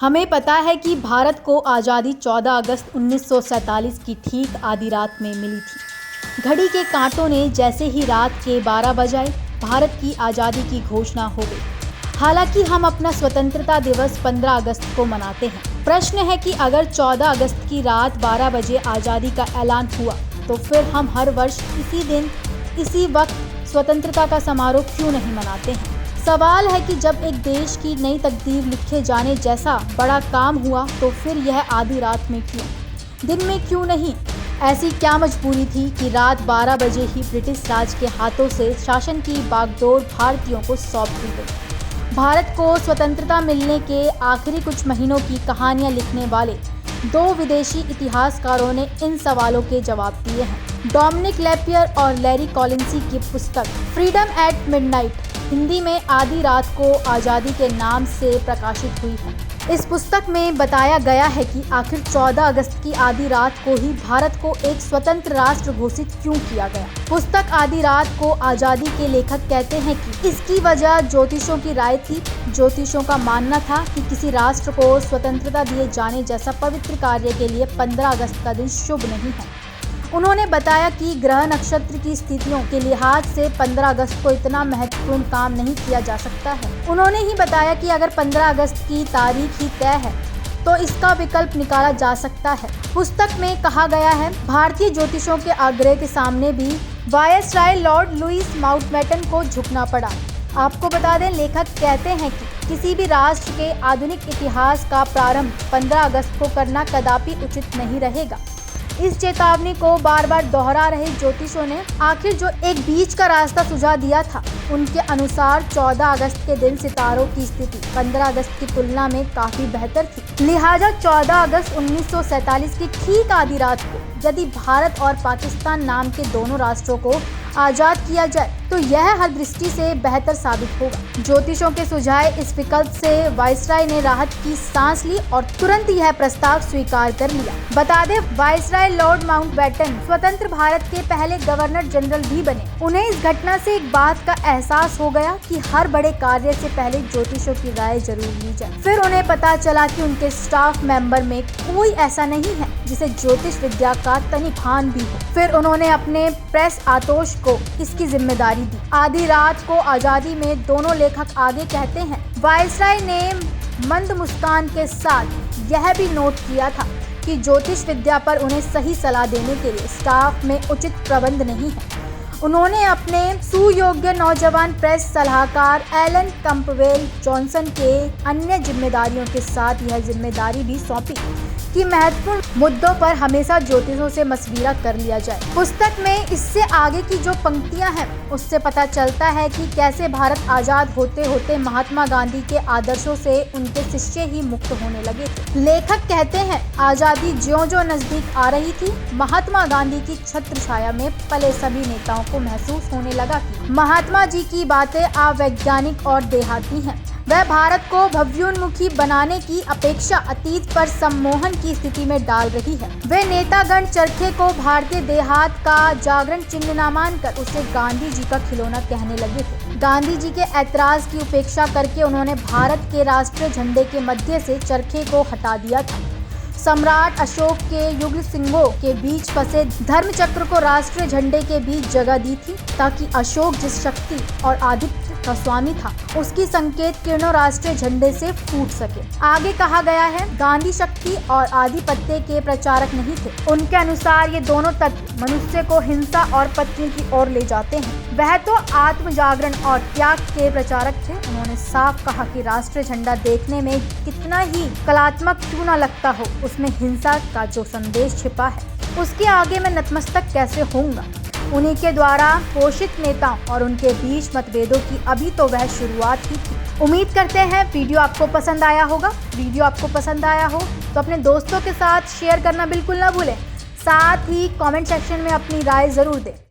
हमें पता है कि भारत को आज़ादी 14 अगस्त 1947 की ठीक आधी रात में मिली थी। घड़ी के कांटों ने जैसे ही रात के 12 बजाए, भारत की आज़ादी की घोषणा हो गई। हालांकि हम अपना स्वतंत्रता दिवस 15 अगस्त को मनाते हैं। प्रश्न है कि अगर 14 अगस्त की रात 12 बजे आज़ादी का ऐलान हुआ, तो फिर हम हर वर्ष इसी दिन, इसी वक्त स्वतंत्रता का समारोह क्यों नहीं मनाते हैं? सवाल है कि जब एक देश की नई तकदीर लिखे जाने जैसा बड़ा काम हुआ, तो फिर यह आधी रात में क्यों, दिन में क्यों नहीं? ऐसी क्या मजबूरी थी कि रात 12 बजे ही ब्रिटिश राज के हाथों से शासन की बागडोर भारतीयों को सौंप दी गई? भारत को स्वतंत्रता मिलने के आखिरी कुछ महीनों की कहानियां लिखने वाले 2 विदेशी इतिहासकारों ने इन सवालों के जवाब दिए हैं। डोमिनिक लेपियर और लैरी कॉलिंसी की पुस्तक फ्रीडम एट मिडनाइट, हिंदी में आधी रात को आज़ादी के नाम से प्रकाशित हुई है। इस पुस्तक में बताया गया है कि आखिर 14 अगस्त की आधी रात को ही भारत को एक स्वतंत्र राष्ट्र घोषित क्यों किया गया। पुस्तक आधी रात को आज़ादी के लेखक कहते हैं कि इसकी वजह ज्योतिषों की राय थी। ज्योतिषों का मानना था कि किसी राष्ट्र को स्वतंत्रता दिए जाने जैसा पवित्र कार्य के लिए 15 अगस्त का दिन शुभ नहीं है। उन्होंने बताया कि ग्रह नक्षत्र की स्थितियों के लिहाज से 15 अगस्त को इतना महत्वपूर्ण काम नहीं किया जा सकता है। उन्होंने ही बताया कि अगर 15 अगस्त की तारीख ही तय है, तो इसका विकल्प निकाला जा सकता है। पुस्तक में कहा गया है, भारतीय ज्योतिषों के आग्रह के सामने भी वायसराय लॉर्ड लुईस माउंटबेटन को झुकना पड़ा। आपको बता दें, लेखक कहते हैं कि किसी भी राष्ट्र के आधुनिक इतिहास का प्रारंभ 15 अगस्त को करना कदापि उचित नहीं रहेगा। इस चेतावनी को बार बार दोहरा रहे ज्योतिषों ने आखिर जो एक बीच का रास्ता सुझाव दिया था। उनके अनुसार 14 अगस्त के दिन सितारों की स्थिति 15 अगस्त की तुलना में काफी बेहतर थी। लिहाजा 14 अगस्त 1947 की ठीक आधी रात को यदि भारत और पाकिस्तान नाम के दोनों राष्ट्रों को आजाद किया जाए, तो यह हर दृष्टि से बेहतर साबित होगा। ज्योतिषों के सुझाए इस विकल्प से वायसराय ने राहत की सांस ली और तुरंत यह प्रस्ताव स्वीकार कर लिया। बता दें, वायसराय लॉर्ड माउंटबेटन स्वतंत्र भारत के पहले गवर्नर जनरल भी बने। उन्हें इस घटना से एक बात का एहसास हो गया कि हर बड़े कार्य से पहले ज्योतिषों की राय जरूर ली जाए। फिर उन्हें पता चला कि उनके स्टाफ मेंबर में कोई ऐसा नहीं है जिसे ज्योतिष विद्या का तनिभान भी हो। फिर उन्होंने अपने प्रेस आतोष को इसकी जिम्मेदारी दी। आधी रात को आजादी में दोनों लेखक आगे कहते हैं, वायसराय ने मंद मुस्कान के साथ यह भी नोट किया था कि ज्योतिष विद्या पर उन्हें सही सलाह देने के लिए स्टाफ में उचित प्रबंध नहीं है। उन्होंने अपने सुयोग्य नौजवान प्रेस सलाहकार एलन कैंपबेल जॉनसन के अन्य जिम्मेदारियों के साथ यह जिम्मेदारी भी सौंपी कि महत्वपूर्ण मुद्दों पर हमेशा ज्योतिषों से मशविरा कर लिया जाए। पुस्तक में इससे आगे की जो पंक्तियां हैं, उससे पता चलता है कि कैसे भारत आजाद होते होते महात्मा गांधी के आदर्शों से उनके शिष्य ही मुक्त होने लगे थे। लेखक कहते हैं, आजादी ज्यों-ज्यों नजदीक आ रही थी, महात्मा गांधी की छत्र छाया में पले सभी नेताओं को महसूस होने लगा कि महात्मा जी की बातें अवैज्ञानिक और देहाती हैं। वह भारत को भव्योन्मुखी बनाने की अपेक्षा अतीत पर सम्मोहन की स्थिति में डाल रही है। वे नेतागण चरखे को भारतीय देहात का जागरण चिन्ह न मानकर उसे गांधी जी का खिलौना कहने लगे थे। गांधी जी के ऐतराज की उपेक्षा करके उन्होंने भारत के राष्ट्रीय झंडे के मध्य से चरखे को हटा दिया था। सम्राट अशोक के युगल सिंहों के बीच फंसे धर्मचक्र को राष्ट्रीय झंडे के बीच जगह दी थी, ताकि अशोक जिस शक्ति और आधिपत्य का स्वामी था, उसकी संकेत किरणों राष्ट्रीय झंडे से फूट सके। आगे कहा गया है, गांधी शक्ति और आधिपत्य के प्रचारक नहीं थे। उनके अनुसार ये दोनों तत्व मनुष्य को हिंसा और पतन की ओर ले जाते हैं। वह तो आत्म जागरण और त्याग के प्रचारक थे। उन्होंने साफ कहा कि राष्ट्रीय झंडा देखने में कितना ही कलात्मक क्यों न लगता हो, उसमें हिंसा का जो संदेश छिपा है, उसके आगे मैं नतमस्तक कैसे होऊंगा। उन्हीं के द्वारा पोषित नेताओं और उनके बीच मतभेदों की अभी तो वह शुरुआत ही थी। उम्मीद करते हैं वीडियो आपको पसंद आया होगा। वीडियो आपको पसंद आया हो तो अपने दोस्तों के साथ शेयर करना बिल्कुल ना भूलें। साथ ही कमेंट सेक्शन में अपनी राय जरूर दें।